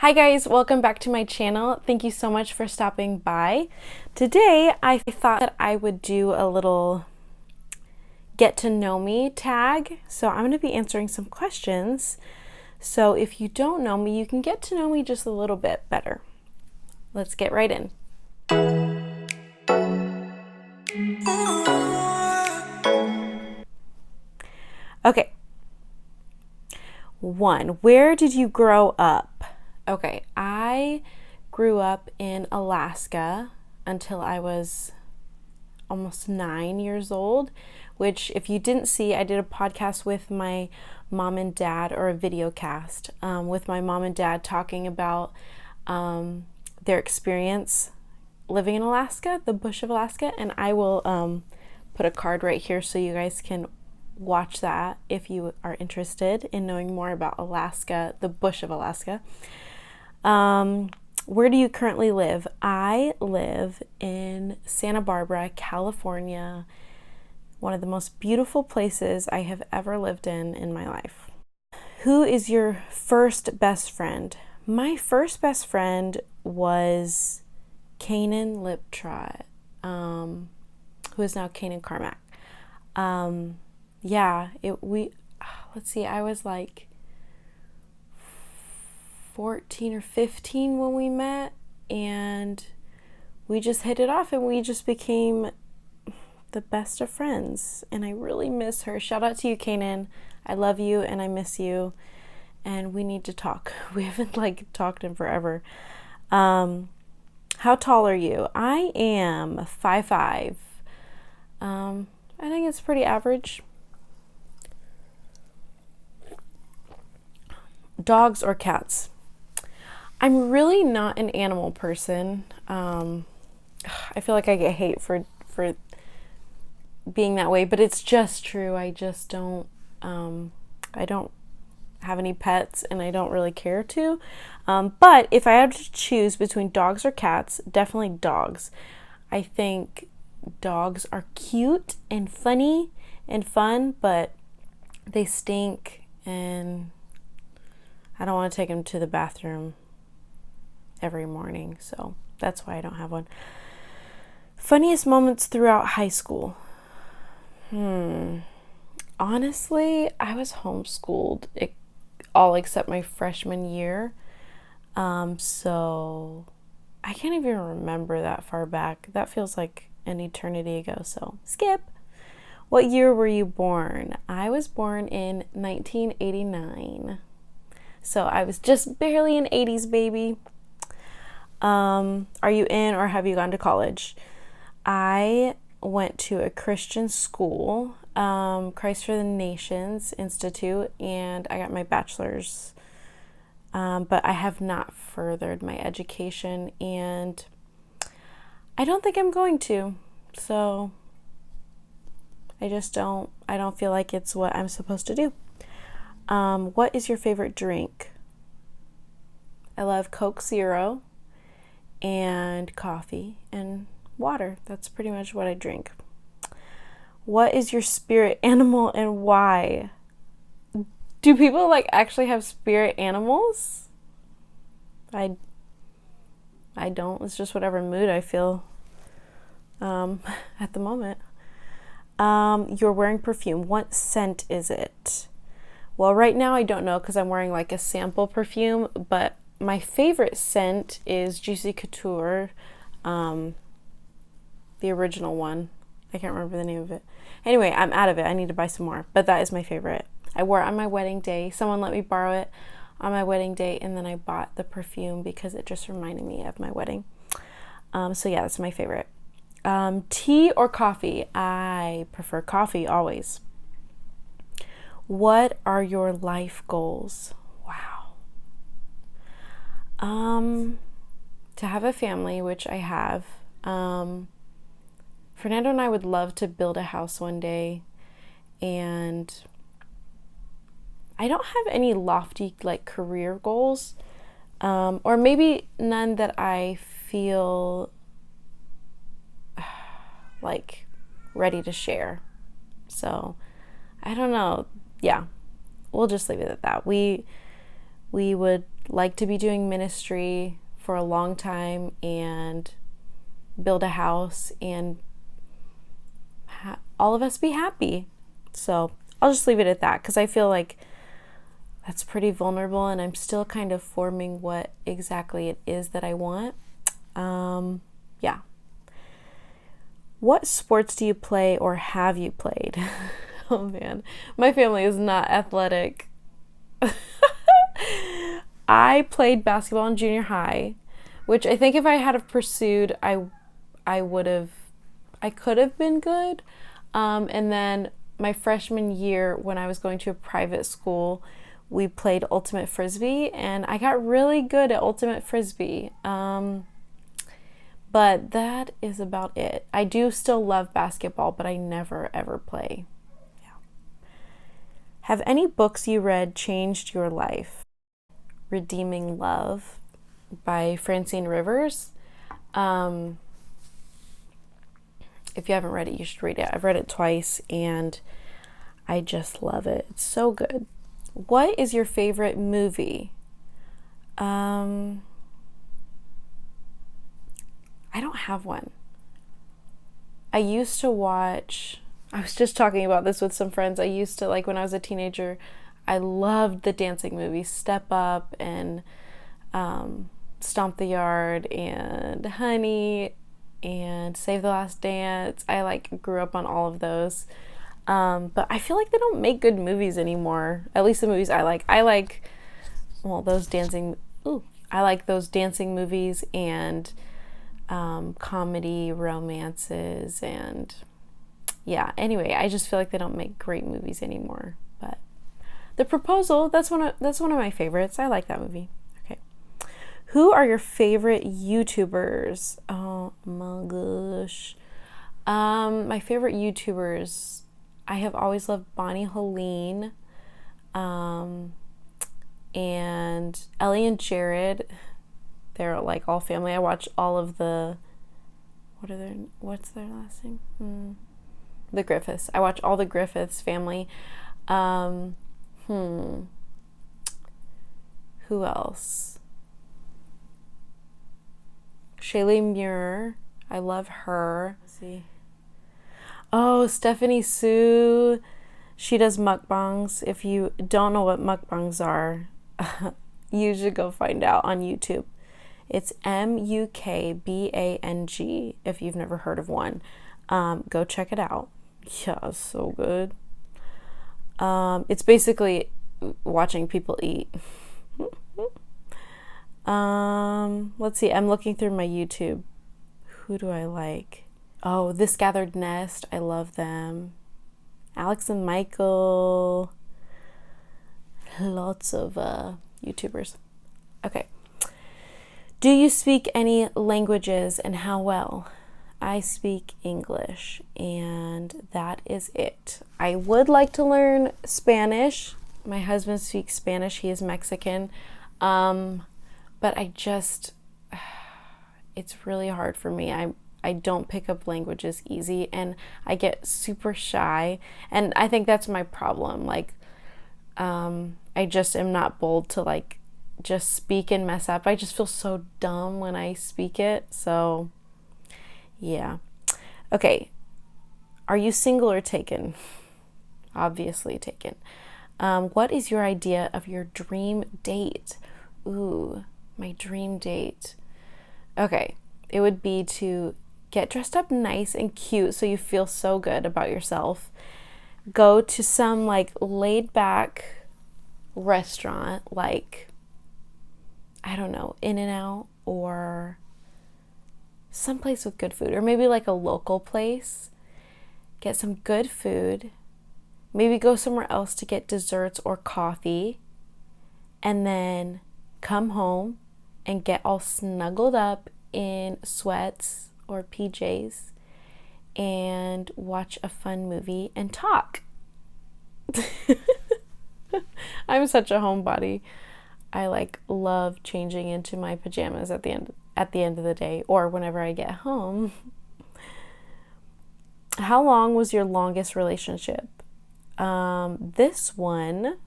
Hi guys, welcome back to my channel. Thank you so much for stopping by. Today I thought that I would do a little get to know me tag. So I'm going to be answering some questions. So if you don't know me, you can get to know me just a little bit better. Let's get right in. Okay. 1. Where did you grow up? Okay, I grew up in Alaska until I was almost 9 years old, which if you didn't see, I did a podcast with my mom and dad, or a video cast with my mom and dad talking about their experience living in Alaska, the bush of Alaska, and I will put a card right here so you guys can watch that if you are interested in knowing more about Alaska, the bush of Alaska. Where do you currently live? I live in Santa Barbara, California, one of the most beautiful places I have ever lived in my life. Who is your first best friend? My first best friend was Kanan Liptrot, who is now Kanan Carmack. Let's see, I was like 14 or 15 when we met, and we just hit it off and we just became the best of friends, and I really miss her. Shout out to you, Kanan. I love you and I miss you, and we need to talk. We haven't talked in forever. How tall are you? I am 5'5". I think it's pretty average. Dogs or cats? I'm really not an animal person. I feel like I get hate for being that way, but it's just true. I just don't I don't have any pets, and I don't really care to. But if I had to choose between dogs or cats, definitely dogs. I think dogs are cute and funny and fun, but they stink, and I don't want to take them to the bathroom every morning, so that's why I don't have one. Funniest moments throughout high school? Honestly, I was homeschooled all except my freshman year, so I can't even remember that far back. That feels like an eternity ago, so skip. What year were you born? I was born in 1989. So I was just barely an 80s baby. Are you in or have you gone to college? I went to a Christian school, Christ for the Nations Institute, and I got my bachelor's. But I have not furthered my education, and I don't think I'm going to. So I don't feel like it's what I'm supposed to do. What is your favorite drink? I love Coke Zero and coffee and water. That's pretty much what I drink. What is your spirit animal and why? Do people actually have spirit animals? I don't. It's just whatever mood I feel at the moment. You're wearing perfume. What scent is it? Well, right now I don't know because I'm wearing a sample perfume, but my favorite scent is Juicy Couture, the original one. I can't remember the name of it. Anyway, I'm out of it. I need to buy some more, but that is my favorite. I wore it on my wedding day. Someone let me borrow it on my wedding day, and then I bought the perfume because it just reminded me of my wedding. So yeah, that's my favorite. Tea or coffee? I prefer coffee always. What are your life goals? Wow. To have a family, which I have. Fernando and I would love to build a house one day, and I don't have any lofty career goals, or maybe none that I feel ready to share. So I don't know. Yeah, we'll just leave it at that. We would like to be doing ministry for a long time and build a house and all of us be happy. So I'll just leave it at that because I feel like that's pretty vulnerable and I'm still kind of forming what exactly it is that I want. Yeah. What sports do you play or have you played? Oh man, my family is not athletic. I played basketball in junior high, which I think if I had have pursued, I could have been good. And then my freshman year, when I was going to a private school, we played ultimate frisbee, and I got really good at ultimate frisbee. But that is about it. I do still love basketball, but I never ever play. Yeah. Have any books you read changed your life? Redeeming Love by Francine Rivers. If you haven't read it, you should read it. I've read it twice and I just love it. It's so good. What is your favorite movie? I don't have one. I used to watch, I was just talking about this with some friends. I used to, like when I was a teenager, I loved the dancing movies, Step Up and Stomp the Yard and Honey and Save the Last Dance. I like grew up on all of those. But I feel like they don't make good movies anymore. At least the movies I like. I like those dancing movies and comedy romances and yeah, anyway, I just feel like they don't make great movies anymore. But The Proposal, that's one of my favorites. I like that movie. Okay. Who are your favorite YouTubers? Oh my gosh. My favorite YouTubers, I have always loved Bonnie Helene, and Ellie and Jared. They're like all family. I watch all of the, what's their last name? The Griffiths. I watch all the Griffiths family. Who else? Shaylee Muir. I love her. Let's see. Oh, Stephanie Sue. She does mukbangs. If you don't know what mukbangs are, you should go find out on YouTube. It's MUKBANG if you've never heard of one. Go check it out. Yeah, it's so good. It's basically watching people eat. Let's see. I'm looking through my YouTube. Who do I like? Oh, This Gathered Nest. I love them. Alex and Michael. Lots of YouTubers. Okay. Do you speak any languages and how well? I speak English and that is it. I would like to learn Spanish. My husband speaks Spanish. He is Mexican. But it's really hard for me. I don't pick up languages easy and I get super shy, and I think that's my problem. Like, I just am not bold to like just speak and mess up. I just feel so dumb when I speak it. So yeah. Okay. Are you single or taken? Obviously taken. What is your idea of your dream date? Ooh, my dream date. Okay. It would be to get dressed up nice and cute so you feel so good about yourself. Go to some like laid back restaurant, like, I don't know, In-N-Out or someplace with good food, or maybe like a local place. Get some good food. Maybe go somewhere else to get desserts or coffee, and then come home and get all snuggled up in sweats or PJs and watch a fun movie and talk. I'm such a homebody. I like love changing into my pajamas at the end of the day or whenever I get home. How long was your longest relationship? This one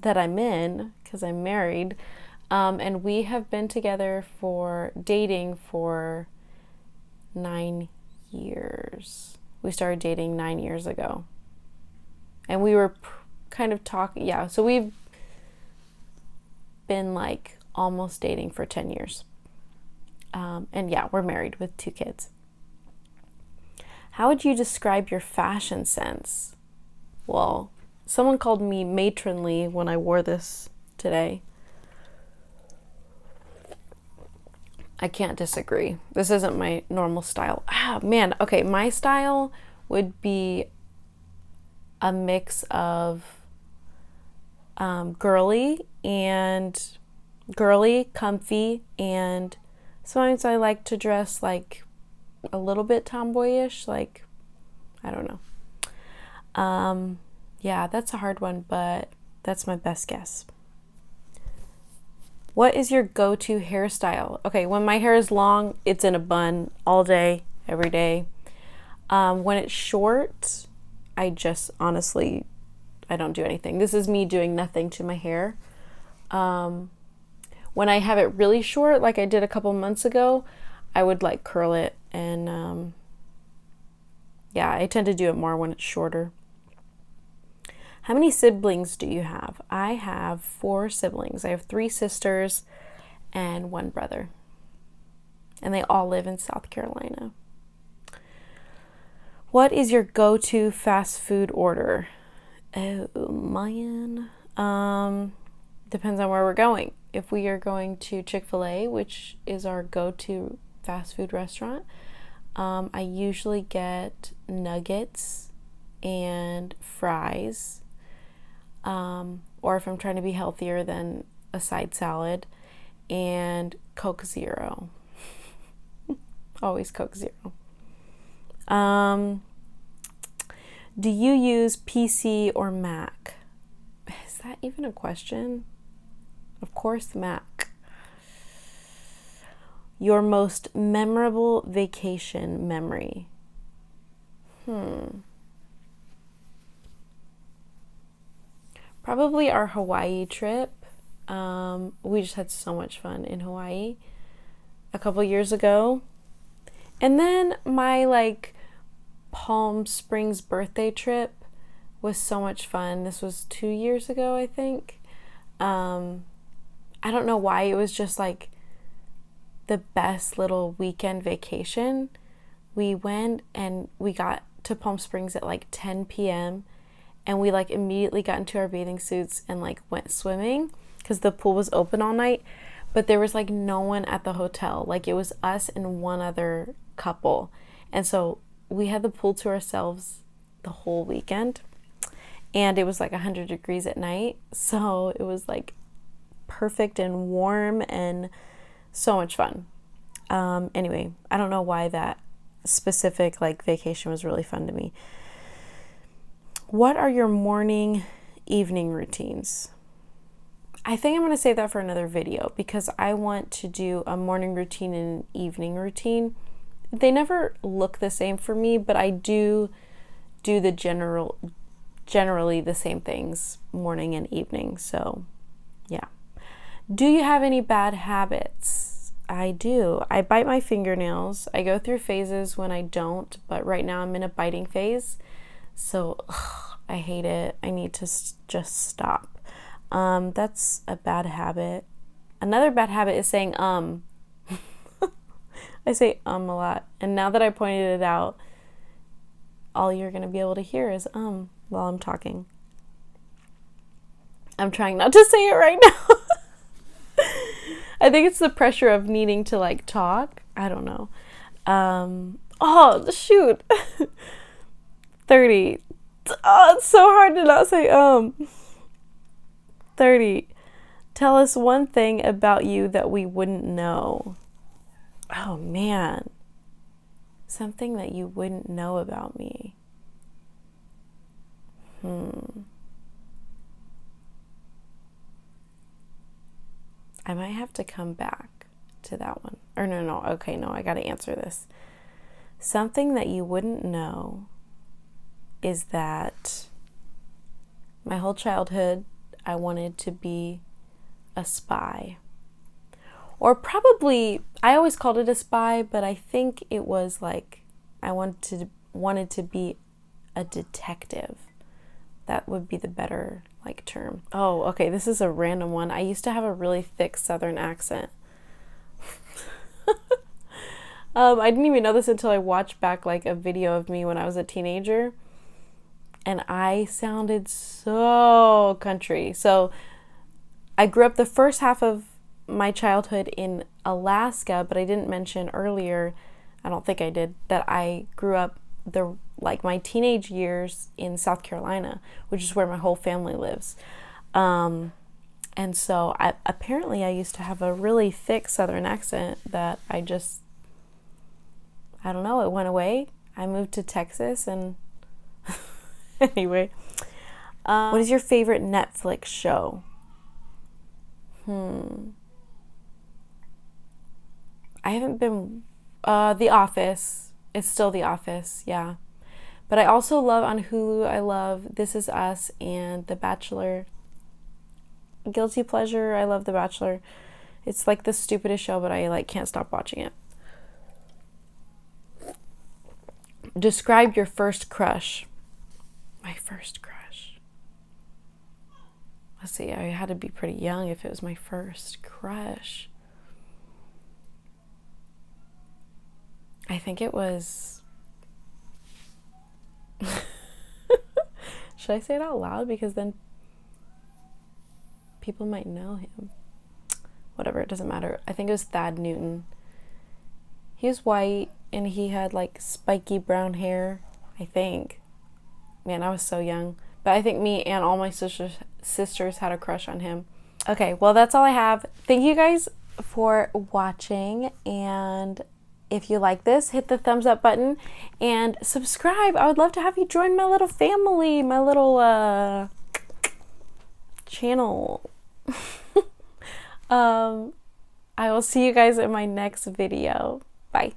that I'm in, because I'm married, And we have been together dating for 9 years. We started dating 9 years ago. And we were kind of talking, yeah, so we've been like almost dating for 10 years. And yeah, we're married with 2 kids. How would you describe your fashion sense? Well, someone called me matronly when I wore this today. I can't disagree. This isn't my normal style. Man. Okay, my style would be a mix of girly, comfy, and sometimes I like to dress like a little bit tomboyish, like, I don't know. Yeah, that's a hard one, but that's my best guess. What is your go-to hairstyle? Okay, when my hair is long, it's in a bun all day, every day. When it's short, I just honestly, I don't do anything. This is me doing nothing to my hair. When I have it really short, like I did a couple months ago, I would like curl it, and yeah, I tend to do it more when it's shorter. How many siblings do you have? I have 4 siblings. I have 3 sisters and 1 brother. And they all live in South Carolina. What is your go-to fast food order? Oh, man. Depends on where we're going. If we are going to Chick-fil-A, which is our go-to fast food restaurant, I usually get nuggets and fries. Or if I'm trying to be healthier, then a side salad and Coke Zero. Always Coke Zero. Do you use PC or Mac? Is that even a question? Of course, Mac. Your most memorable vacation memory? Probably our Hawaii trip. We just had so much fun in Hawaii a couple years ago. And then my like Palm Springs birthday trip was so much fun. This was 2 years ago, I think. I don't know why, it was just like the best little weekend vacation. We went and we got to Palm Springs at like 10 p.m. and we like immediately got into our bathing suits and like went swimming because the pool was open all night, but there was like no one at the hotel. Like it was us and one other couple, and so we had the pool to ourselves the whole weekend, and it was like 100 degrees at night, so it was like perfect and warm and so much fun. Anyway, I don't know why that specific like vacation was really fun to me. What are your morning, evening routines? I think I'm going to save that for another video because I want to do a morning routine and an evening routine. They never look the same for me, but I do the generally the same things morning and evening. So, yeah. Do you have any bad habits? I do. I bite my fingernails. I go through phases when I don't, but right now I'm in a biting phase. So, I hate it. I need to just stop. That's a bad habit. Another bad habit is saying I say a lot. And now that I pointed it out, all you're going to be able to hear is while I'm talking. I'm trying not to say it right now. I think it's the pressure of needing to like talk. I don't know. Oh, shoot. 30. Oh, it's so hard to not say 30. Tell us one thing about you that we wouldn't know. Oh, man. Something that you wouldn't know about me. I might have to come back to that one. Or no. Okay, no, I got to answer this. Something that you wouldn't know is that my whole childhood, I wanted to be a spy. Or probably, I always called it a spy, but I think it was like I wanted to be a detective. That would be the better like term. Oh, okay, this is a random one. I used to have a really thick Southern accent. I didn't even know this until I watched back like a video of me when I was a teenager, and I sounded so country. So I grew up the first half of my childhood in Alaska, but I didn't mention earlier, I don't think I did, that I grew up my teenage years in South Carolina, which is where my whole family lives. And so apparently I used to have a really thick Southern accent that I don't know, it went away. I moved to Texas and anyway. What is your favorite Netflix show? I haven't been, The Office. It's still The Office, yeah. But I also love on Hulu, I love This Is Us and The Bachelor. Guilty pleasure, I love The Bachelor. It's like the stupidest show, but I like can't stop watching it. Describe your first crush. My first crush. Let's see, I had to be pretty young if it was my first crush. I think it was... Should I say it out loud? Because then people might know him. Whatever, it doesn't matter. I think it was Thad Newton. He was white and he had like spiky brown hair, I think. Man, I was so young. But I think me and all my sisters had a crush on him. Okay, well, that's all I have. Thank you guys for watching, and if you like this, hit the thumbs up button and subscribe. I would love to have you join my little family, my little channel. I will see you guys in my next video. Bye.